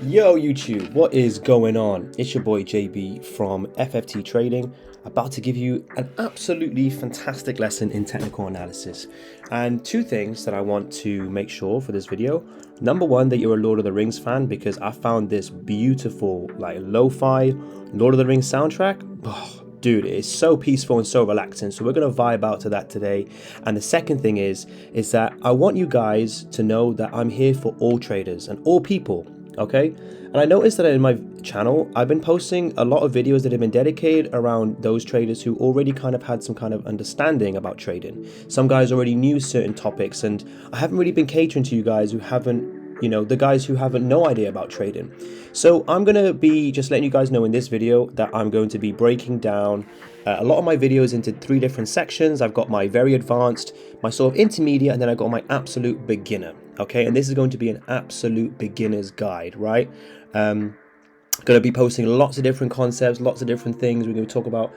Yo YouTube, what is going on? It's your boy JB from FFT Trading, about to give you an absolutely fantastic lesson in technical analysis. And two things that I want to make sure for this video. Number one, that you're a Lord of the Rings fan, because I found this beautiful like lo-fi Lord of the Rings soundtrack. Oh, dude, it's so peaceful and so relaxing. So we're gonna vibe out to that today. And the second thing is that I want you guys to know that I'm here for all traders and all people. Okay, and I noticed that in my channel I've been posting a lot of videos that have been dedicated around those traders who already kind of had some kind of understanding about trading. Some guys already knew certain topics, and I haven't really been catering to you guys who haven't, the guys who haven't no idea about trading. So I'm going to be just letting you guys know in this video that I'm going to be breaking down a lot of my videos into three different sections. I've got my very advanced, my sort of intermediate, and then I've got my absolute beginner. Okay, and this is going to be an absolute beginner's guide, right? Going to be posting lots of different concepts, lots of different things. We're going to talk about,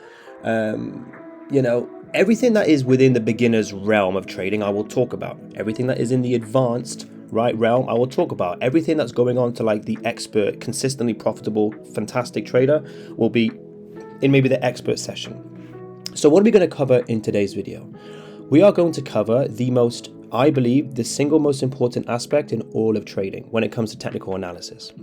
everything that is within the beginner's realm of trading, I will talk about. Everything that is in the advanced realm, I will talk about. Everything that's going on to like the expert, consistently profitable, fantastic trader will be in maybe the expert session. So what are we going to cover in today's video? We are going to cover I believe, the single most important aspect in all of trading when it comes to technical analysis.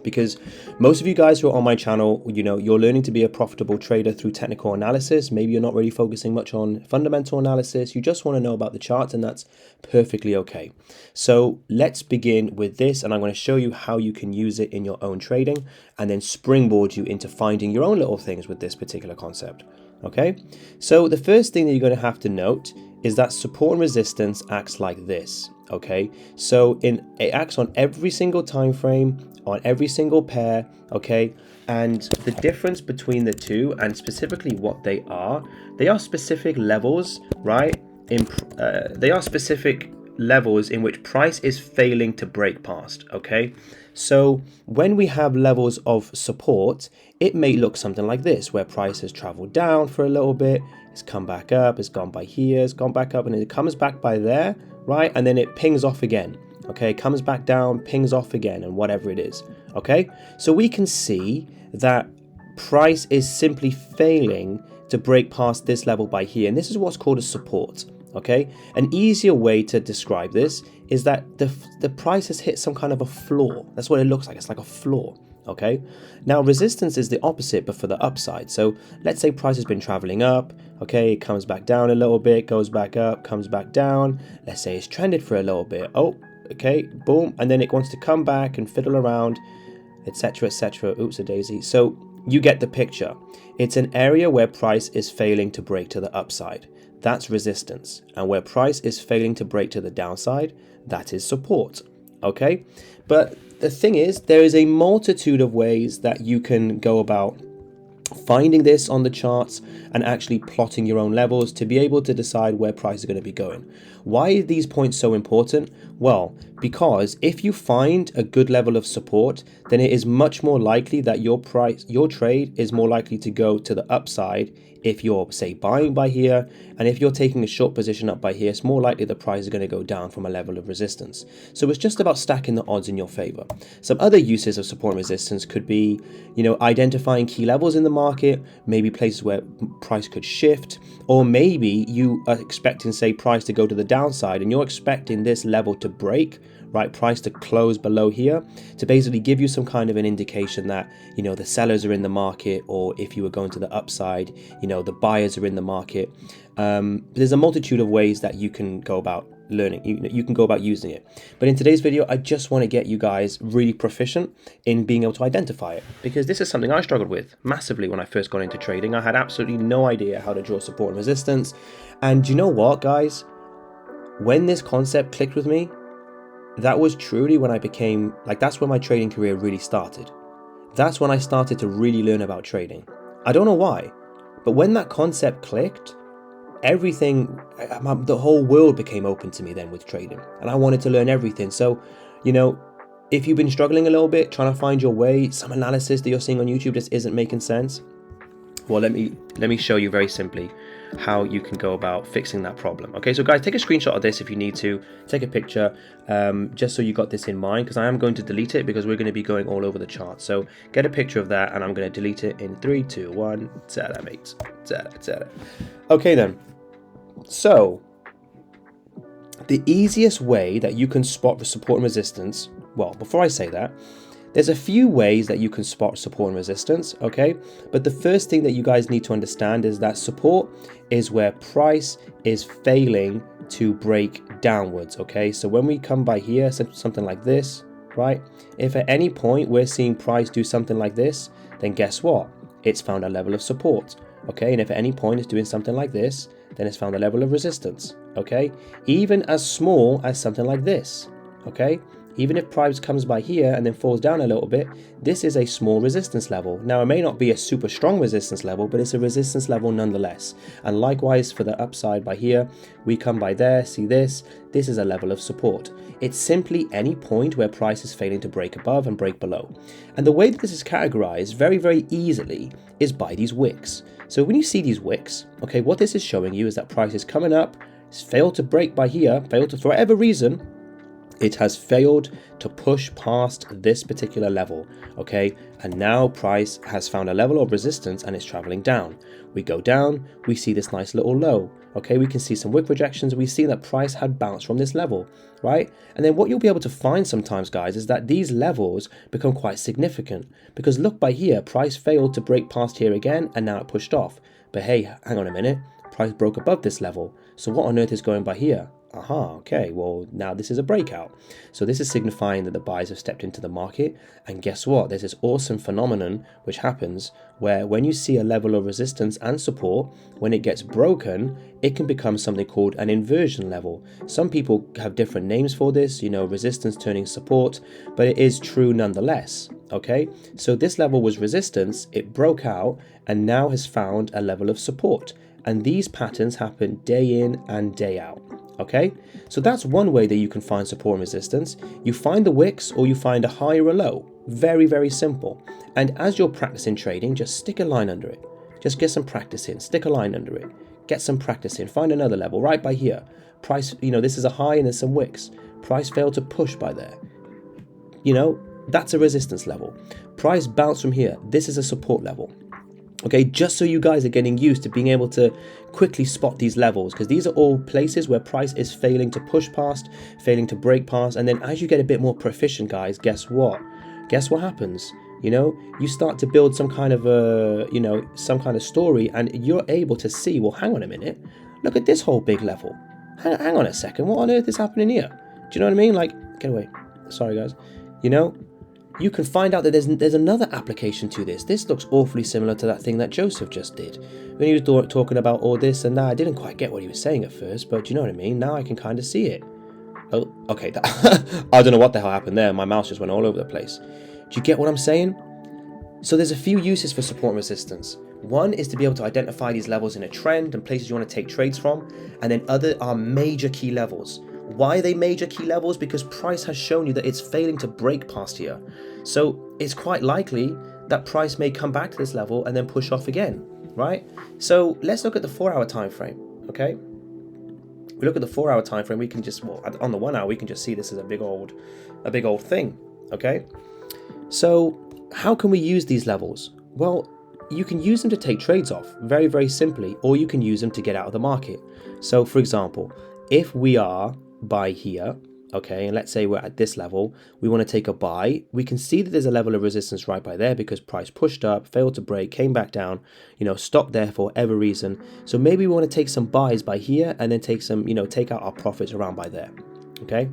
Because most of you guys who are on my channel, you're learning to be a profitable trader through technical analysis. Maybe you're not really focusing much on fundamental analysis. You just want to know about the charts, and that's perfectly okay. So let's begin with this, and I'm going to show you how you can use it in your own trading and then springboard you into finding your own little things with this particular concept. Okay, so the first thing that you're going to have to note is that support and resistance acts like this. Okay, so it acts on every single time frame, on every single pair. Okay, and the difference between the two, and specifically what they are specific levels, right? They are specific levels in which price is failing to break past. Okay, so when we have levels of support, it may look something like this, where price has traveled down for a little bit, it's come back up, it's gone by here, it's gone back up, and it comes back by there, right? And then it pings off again. Okay, it comes back down, pings off again, and whatever it is. Okay, so we can see that price is simply failing to break past this level by here, and this is what's called a support. Okay, an easier way to describe this is that the price has hit some kind of a floor. That's what it looks like. It's like a floor. Okay, now resistance is the opposite, but for the upside. So let's say price has been traveling up. Okay, it comes back down a little bit, goes back up, comes back down. Let's say it's trended for a little bit. Oh, okay, boom, and then it wants to come back and fiddle around, etc., etc. Oops, a daisy. So you get the picture. It's an area where price is failing to break to the upside. That's resistance. And where price is failing to break to the downside, that is support. Okay, but the thing is, there is a multitude of ways that you can go about finding this on the charts and actually plotting your own levels to be able to decide where price is going to be going. Why are these points so important? Well, because if you find a good level of support, then it is much more likely that your trade is more likely to go to the upside if you're, say, buying by here, and if you're taking a short position up by here, it's more likely the price is going to go down from a level of resistance. So it's just about stacking the odds in your favor. Some other uses of support and resistance could be, identifying key levels in the market, maybe places where price could shift, or maybe you are expecting, say, price to go to the downside, and you're expecting this level to break, right, price to close below here, to basically give you some kind of an indication that, the sellers are in the market, or if you were going to the upside, the buyers are in the market. There's a multitude of ways that you can go about learning, you can go about using it. But in today's video, I just want to get you guys really proficient in being able to identify it, because this is something I struggled with massively when I first got into trading. I had absolutely no idea how to draw support and resistance. And you know what, guys? When this concept clicked with me, that was truly when I became, that's when my trading career really started. That's when I started to really learn about trading. I don't know why, but when that concept clicked, everything, the whole world became open to me then with trading, and I wanted to learn everything. So, if you've been struggling a little bit, trying to find your way, some analysis that you're seeing on YouTube just isn't making sense, well, let me show you very simply. how you can go about fixing that problem. Okay, so guys, take a screenshot of this if you need to, take a picture, just so you got this in mind, because I am going to delete it because we're going to be going all over the chart. So get a picture of that, and I'm going to delete it in 3, 2, 1. Ta-da, mate. Ta-da, ta-da. Okay then, so the easiest way that you can spot the support and resistance, well, before I say that, there's a few ways that you can spot support and resistance, okay? But the first thing that you guys need to understand is that support is where price is failing to break downwards, okay? So when we come by here, something like this, right? If at any point we're seeing price do something like this, then guess what? It's found a level of support, okay? And if at any point it's doing something like this, then it's found a level of resistance, okay? Even as small as something like this, okay? Even if price comes by here and then falls down a little bit, this is a small resistance level. Now, it may not be a super strong resistance level, but it's a resistance level nonetheless. And likewise for the upside by here, we come by there, see this is a level of support. It's simply any point where price is failing to break above and break below. And the way that this is categorized very, very easily is by these wicks. So when you see these wicks, okay, what this is showing you is that price is coming up, it's failed to break by here, failed to, for whatever reason, it has failed to push past this particular level, okay? And now price has found a level of resistance and it's traveling down. We go down, we see this nice little low, okay? We can see some wick projections. We see that price had bounced from this level, right? And then what you'll be able to find sometimes, guys, is that these levels become quite significant because look by here, price failed to break past here again and now it pushed off. But hey, hang on a minute, price broke above this level. So what on earth is going by here? Aha, okay, well, now this is a breakout. So this is signifying that the buyers have stepped into the market. And guess what? There's this awesome phenomenon which happens where when you see a level of resistance and support, when it gets broken, it can become something called an inversion level. Some people have different names for this, you know, resistance turning support, but it is true nonetheless, okay? So this level was resistance, it broke out, and now has found a level of support. And these patterns happen day in and day out. Okay, so that's one way that you can find support and resistance. You find the wicks or you find a high or a low. Very, very simple. And as you're practicing trading, just stick a line under it. Just get some practice in, stick a line under it. Get some practice in, find another level right by here. Price, you know, this is a high and there's some wicks. Price failed to push by there. You know, that's a resistance level. Price bounced from here. This is a support level. Okay, just so you guys are getting used to being able to quickly spot these levels, because these are all places where price is failing to push past, failing to break past. And then as you get a bit more proficient, guys, guess what? Guess what happens? You know, you start to build some kind of a, you know, some kind of story, and you're able to see, well, hang on a minute, look at this whole big level. Hang on a second, what on earth is happening here? Do you know what I mean? Like, get away. Sorry, guys. You know, you can find out that there's another application to this. This looks awfully similar to that thing that Joseph just did. When he was talking about all this and that, I didn't quite get what he was saying at first, but you know what I mean? Now I can kind of see it. Oh, okay. I don't know what the hell happened there. My mouse just went all over the place. Do you get what I'm saying? So there's a few uses for support and resistance. One is to be able to identify these levels in a trend and places you want to take trades from. And then other are major key levels. Why are they major key levels? Because price has shown you that it's failing to break past here. So it's quite likely that price may come back to this level and then push off again, right? So let's look at the 4-hour time frame, okay? We look at the 4-hour time frame, we can just, well, on the 1 hour, we can just see this as a big old thing, okay? So how can we use these levels? Well, you can use them to take trades off very, very simply, or you can use them to get out of the market. So for example, if we are by here, okay, and let's say we're at this level, we want to take a buy, we can see that there's a level of resistance right by there because price pushed up, failed to break, came back down, you know, stopped there for whatever reason. So maybe we want to take some buys by here and then take some, you know, take out our profits around by there, okay?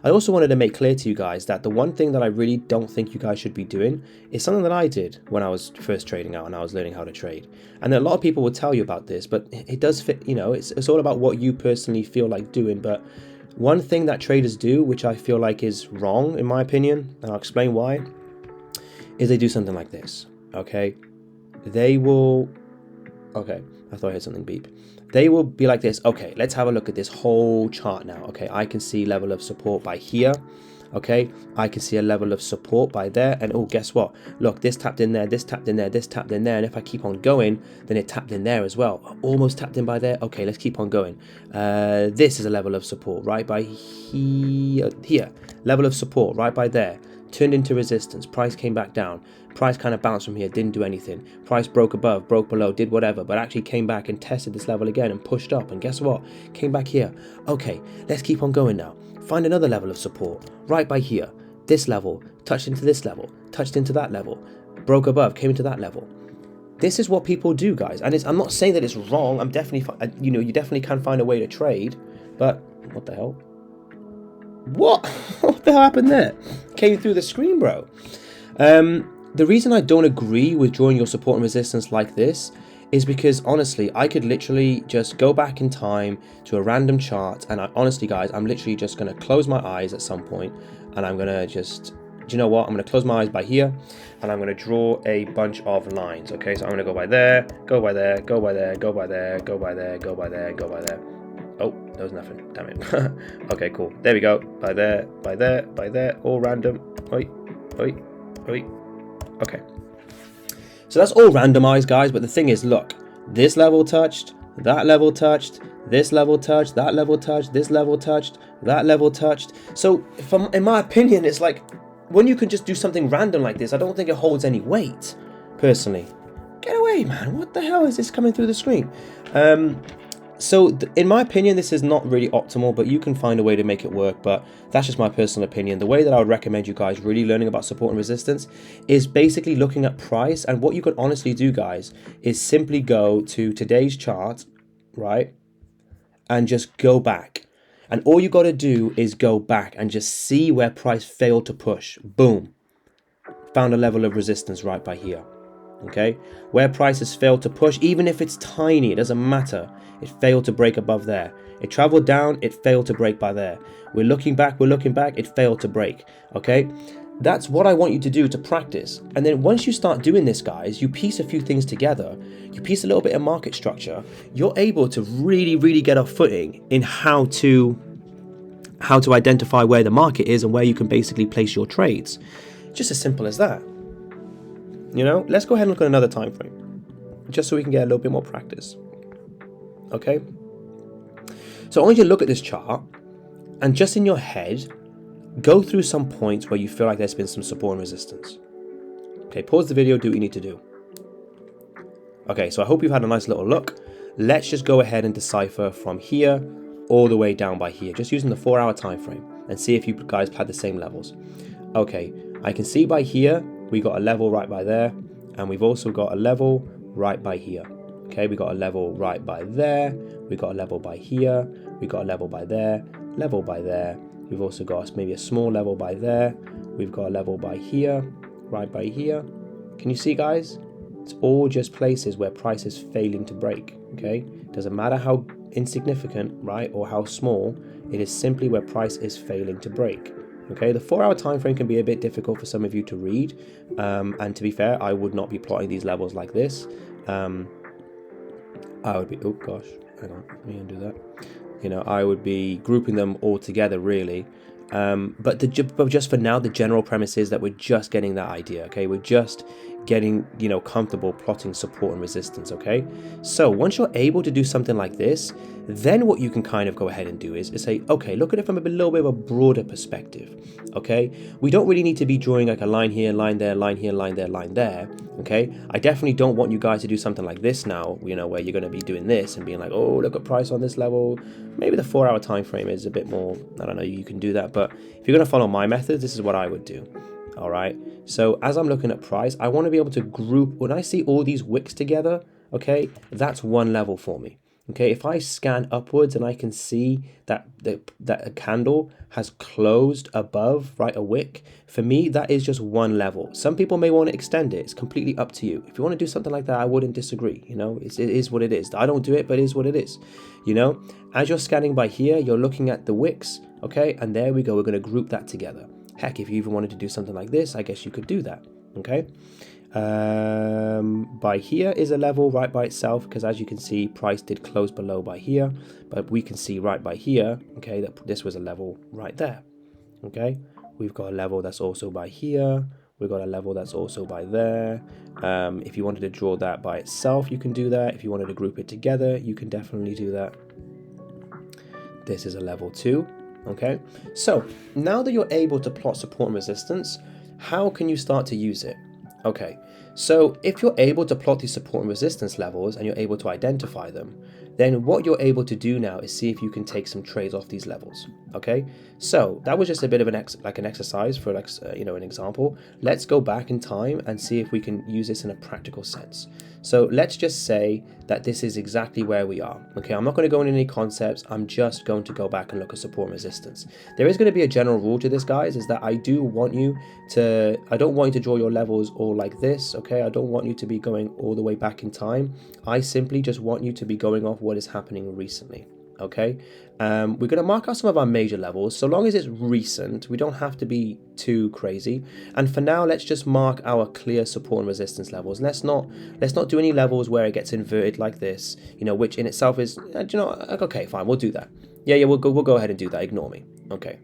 I also wanted to make clear to you guys that the one thing that I really don't think you guys should be doing is something that I did when I was first trading out and I was learning how to trade. And a lot of people will tell you about this, but it does fit, you know, it's all about what you personally feel like doing. But one thing that traders do, which I feel like is wrong in my opinion, and I'll explain why, is they do something like this, okay? They will, okay, I thought I heard something beep. They will be like this, okay, let's have a look at this whole chart now. Okay, I can see level of support by here. Okay, I can see a level of support by there, and oh, guess what? Look, this tapped in there, this tapped in there, this tapped in there, and if I keep on going, then it tapped in there as well. Almost tapped in by there. Okay, let's keep on going. This is a level of support right by here. Level of support right by there. Turned into resistance. Price came back down. Price kind of bounced from here, didn't do anything. Price broke above, broke below, did whatever, but actually came back and tested this level again and pushed up. And guess what? Came back here. Okay, let's keep on going now. Find another level of support right by here. This level, touched into this level, touched into that level, broke above, came into that level. This is what people do, guys. And I'm not saying that it's wrong. I'm definitely, you definitely can find a way to trade. But what the hell? What? What the hell happened there? Came through the screen, bro. The reason I don't agree with drawing your support and resistance like this is because honestly, I could literally just go back in time to a random chart, and honestly, guys, I'm literally just gonna close my eyes at some point, and I'm gonna just, do you know what? I'm gonna close my eyes by here, and I'm gonna draw a bunch of lines. Okay, so I'm gonna go by there, go by there, go by there, go by there, go by there, go by there, go by there. Oh, there was nothing. Damn it. Okay, cool. There we go. By there, by there, by there. All random. Oi, oi, oi. Okay. So that's all randomized, guys. But the thing is, look, this level touched, that level touched, this level touched, that level touched, this level touched, that level touched. So in my opinion, it's like when you can just do something random like this, I don't think it holds any weight, personally. Get away, man. What the hell is this coming through the screen? So in my opinion, this is not really optimal, but you can find a way to make it work. But that's just my personal opinion. The way that I would recommend you guys really learning about support and resistance is basically looking at price. And what you can honestly do, guys, is simply go to today's chart, right? And just go back. And all you got to do is go back and just see where price failed to push. Boom. Found a level of resistance right by here. Okay, where prices failed to push, even if it's tiny, it doesn't matter. It failed to break above there. It traveled down, it failed to break by there. We're looking back, it failed to break. Okay, that's what I want you to do to practice. And then once you start doing this, guys, you piece a few things together, you piece a little bit of market structure, you're able to really get a footing in how to identify where the market is and where you can basically place your trades. Just as simple as that. You know, let's go ahead and look at another time frame, just so we can get a little bit more practice. Okay. So I want you to look at this chart and just in your head, go through some points where you feel like there's been some support and resistance. Okay, pause the video, do what you need to do. Okay, so I hope you've had a nice little look. Let's just go ahead and decipher from here all the way down by here, just using the 4-hour time frame, and see if you guys had the same levels. Okay, I can see by here we got a level right by there, and we've also got a level right by here. Okay, we got a level right by there, we got a level by here, we got a level by there, level by there. We've also got maybe a small level by there, we've got a level by here, right by here. Can you see, guys? It's all just places where price is failing to break. Okay, doesn't matter how insignificant, right, or how small, it is simply where price is failing to break. Okay, the 4-hour time frame can be a bit difficult for some of you to read, and to be fair, I would not be plotting these levels like this. I would be, oh gosh, hang on, let me undo that. You know, I would be grouping them all together, really. But just for now, the general premise is that we're just getting that idea. Okay, we're just getting, you know, comfortable plotting support and resistance. Okay, so once you're able to do something like this, then what you can kind of go ahead and do is say, okay, look at it from a little bit of a broader perspective. Okay, we don't really need to be drawing like a line here, line there, line here, line there, line there. Okay, I definitely don't want you guys to do something like this now, you know, where you're going to be doing this and being like, oh, look at price on this level. Maybe the 4-hour time frame is a bit more, I don't know, you can do that, but if you're going to follow my method, this is what I would do. All right, so as I'm looking at price, I want to be able to group, when I see all these wicks together, okay, that's one level for me. Okay, if I scan upwards and I can see that that a candle has closed above, right, a wick, for me, that is just one level. Some people may want to extend it. It's completely up to you. If you want to do something like that, I wouldn't disagree. You know, it is what it is. I don't do it, but it is what it is. You know, as you're scanning by here, you're looking at the wicks, okay, and there we go. We're going to group that together. Heck, if you even wanted to do something like this, I guess you could do that, okay? By here is a level right by itself, because as you can see, price did close below by here, but we can see right by here, okay, that this was a level right there, okay? We've got a level that's also by here. We've got a level that's also by there. If you wanted to draw that by itself, you can do that. If you wanted to group it together, you can definitely do that. This is a level 2. Okay, so now that you're able to plot support and resistance, how can you start to use it? Okay, so if you're able to plot these support and resistance levels and you're able to identify them, then what you're able to do now is see if you can take some trades off these levels. Okay, so that was just a bit of an exercise for an example. Let's go back in time and see if we can use this in a practical sense. So let's just say that this is exactly where we are. Okay, I'm not going to go into any concepts. I'm just going to go back and look at support and resistance. There is going to be a general rule to this, guys, is that I don't want you to draw your levels all like this. Okay, I don't want you to be going all the way back in time. I simply just want you to be going off what is happening recently. Okay, we're going to mark out some of our major levels. So long as it's recent, we don't have to be too crazy. And for now, let's just mark our clear support and resistance levels. Let's not do any levels where it gets inverted like this, which in itself is, okay, fine, we'll do that. Yeah, we'll go ahead and do that. Ignore me. Okay,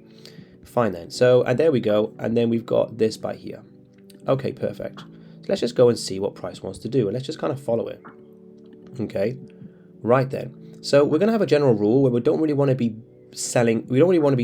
fine then. So, and there we go. And then we've got this by here. Okay, perfect. So let's just go and see what price wants to do, and let's just kind of follow it. Okay, right then. So we're going to have a general rule where we don't really want to be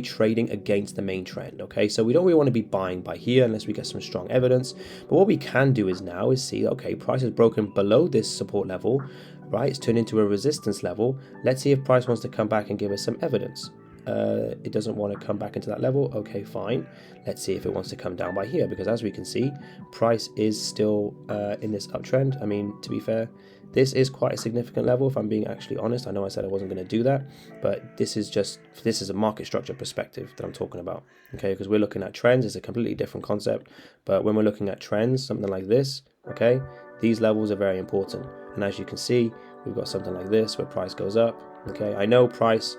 trading against the main trend. Okay, so we don't really want to be buying by here unless we get some strong evidence. But what we can do is see, okay, price is broken below this support level, right? It's turned into a resistance level. Let's see if price wants to come back and give us some evidence. It doesn't want to come back into that level. Okay, fine. Let's see if it wants to come down by here, because as we can see, price is still in this uptrend. I mean, to be fair, this is quite a significant level, if I'm being actually honest. I know I said I wasn't going to do that, but this is a market structure perspective that I'm talking about. Okay, because we're looking at trends. It's a completely different concept, but when we're looking at trends, something like this, okay, these levels are very important. And as you can see, we've got something like this where price goes up. Okay, I know price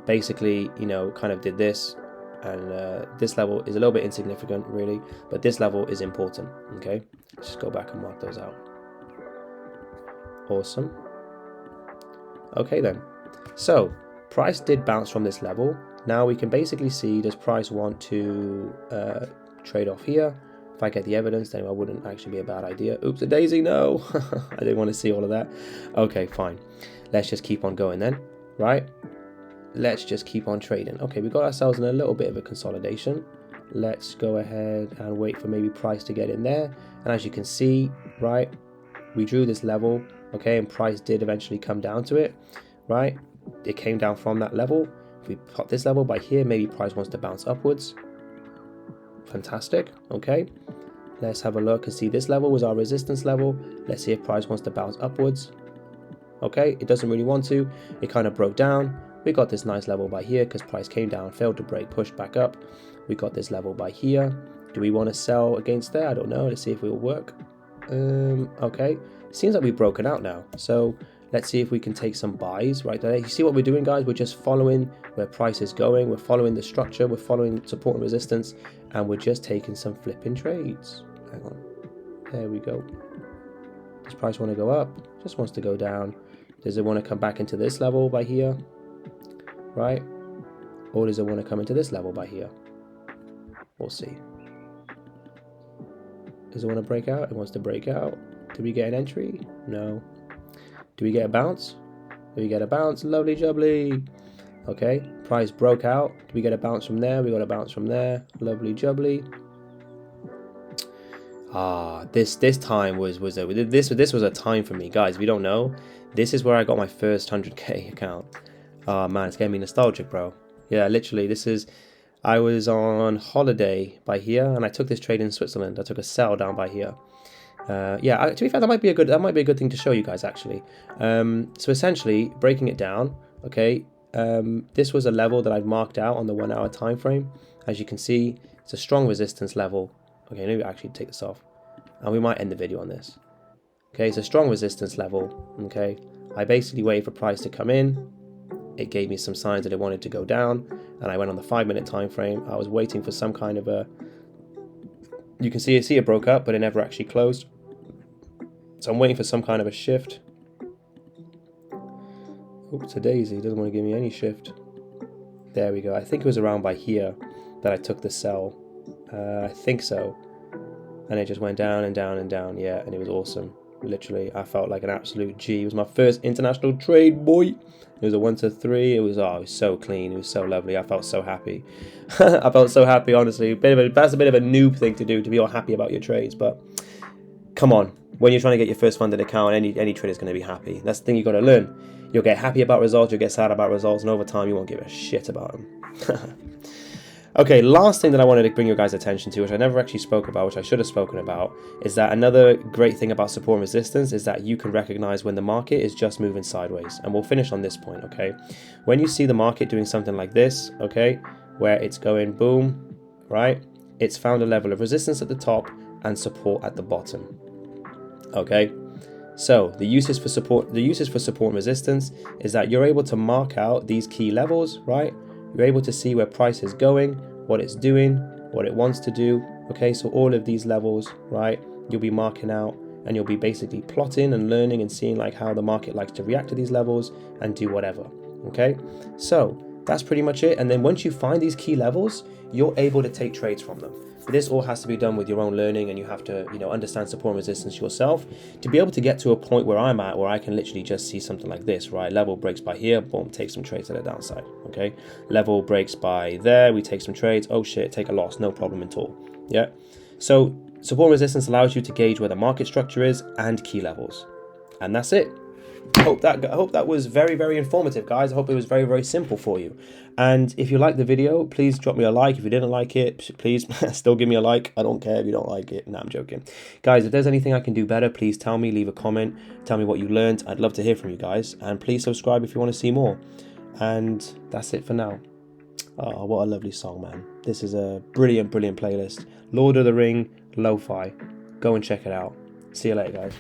basically, kind of did this, and this level is a little bit insignificant, really, but this level is important. Okay, let's just go back and mark those out. Awesome. Okay then, so price did bounce from this level. Now we can basically see, does price want to trade off here? If I get the evidence, then it wouldn't actually be a bad idea. Oops, a daisy, no. I didn't want to see all of that. Okay, fine. Let's just keep on going then, right? Let's just keep on trading. Okay, we got ourselves in a little bit of a consolidation. Let's go ahead and wait for maybe price to get in there. And as you can see, right, we drew this level, okay, and price did eventually come down to it, right? It came down from that level. If we put this level by here, maybe price wants to bounce upwards. Fantastic. Okay, let's have a look and see. This level was our resistance level. Let's see if price wants to bounce upwards. Okay, it doesn't really want to. It kind of broke down. We got this nice level by here because price came down, failed to break, pushed back up. We got this level by here. Do we want to sell against there? I don't know. Let's see if it will work. Okay, seems like we've broken out now, so let's see if we can take some buys right there. You see what we're doing, guys? We're just following where price is going. We're following the structure. We're following support and resistance, and we're just taking some flipping trades. Hang on, there we go. Does price want to go up? Just wants to go down. Does it want to come back into this level by here, right? Or does it want to come into this level by here? We'll see. Does it want to break out? It wants to break out. Do we get an entry? No. Do we get a bounce? Do we get a bounce? Lovely jubbly. Okay, price broke out. Do we get a bounce from there? We got a bounce from there. Lovely jubbly. This time was a time for me, guys. If you don't know, this is where I got my first 100k account. Man, it's getting me nostalgic, bro. Yeah, literally, I was on holiday by here, and I took this trade in Switzerland. I took a sell down by here. Yeah, to be fair, that might be a good thing to show you guys, actually. So essentially, breaking it down, okay, this was a level that I've marked out on the 1 hour time frame. As you can see, it's a strong resistance level. Okay, maybe actually take this off, and we might end the video on this. Okay, it's a strong resistance level. Okay, I basically waited for price to come in. It gave me some signs that it wanted to go down, and I went on the 5-minute time frame. I was waiting for some kind of a, you can see it broke up, but it never actually closed. So I'm waiting for some kind of a shift. Oops, a daisy, doesn't want to give me any shift. There we go. I think it was around by here that I took the sell. I think so. And it just went down and down and down. Yeah, and it was awesome. Literally, I felt like an absolute G. It was my first international trade, boy. It was a 1 to 3. It was so clean. It was so lovely. I felt so happy. I felt so happy, honestly. That's a bit of a noob thing to do, to be all happy about your trades. But come on, when you're trying to get your first funded account, any trader's going to be happy. That's the thing you got to learn. You'll get happy about results. You'll get sad about results, and over time, you won't give a shit about them. Okay, last thing that I wanted to bring your guys' attention to, which I never actually spoke about, which I should have spoken about, is that another great thing about support and resistance is that you can recognize when the market is just moving sideways. And we'll finish on this point, okay? When you see the market doing something like this, okay, where it's going boom, right? It's found a level of resistance at the top and support at the bottom, okay? So the uses for support and resistance is that you're able to mark out these key levels, right? You're able to see where price is going, what it's doing, what it wants to do. Okay, so all of these levels, right, you'll be marking out, and you'll be basically plotting and learning and seeing like how the market likes to react to these levels and do whatever. Okay, so that's pretty much it. And then once you find these key levels, you're able to take trades from them. But this all has to be done with your own learning, and you have to, understand support and resistance yourself to be able to get to a point where I'm at, where I can literally just see something like this, right? Level breaks by here, boom, take some trades to the downside, okay? Level breaks by there, we take some trades, oh shit, take a loss, no problem at all, yeah? So support and resistance allows you to gauge where the market structure is and key levels. And that's it. I hope that was very, very informative, guys. I hope it was very, very simple for you. And if you liked the video, please drop me a like. If you didn't like it, please still give me a like. I don't care if you don't like it. Nah, I'm joking. Guys, if there's anything I can do better, please tell me, leave a comment, tell me what you learned. I'd love to hear from you guys. And please subscribe if you want to see more. And that's it for now. Oh, what a lovely song, man. This is a brilliant, brilliant playlist. Lord of the Ring, Lo-Fi. Go and check it out. See you later, guys.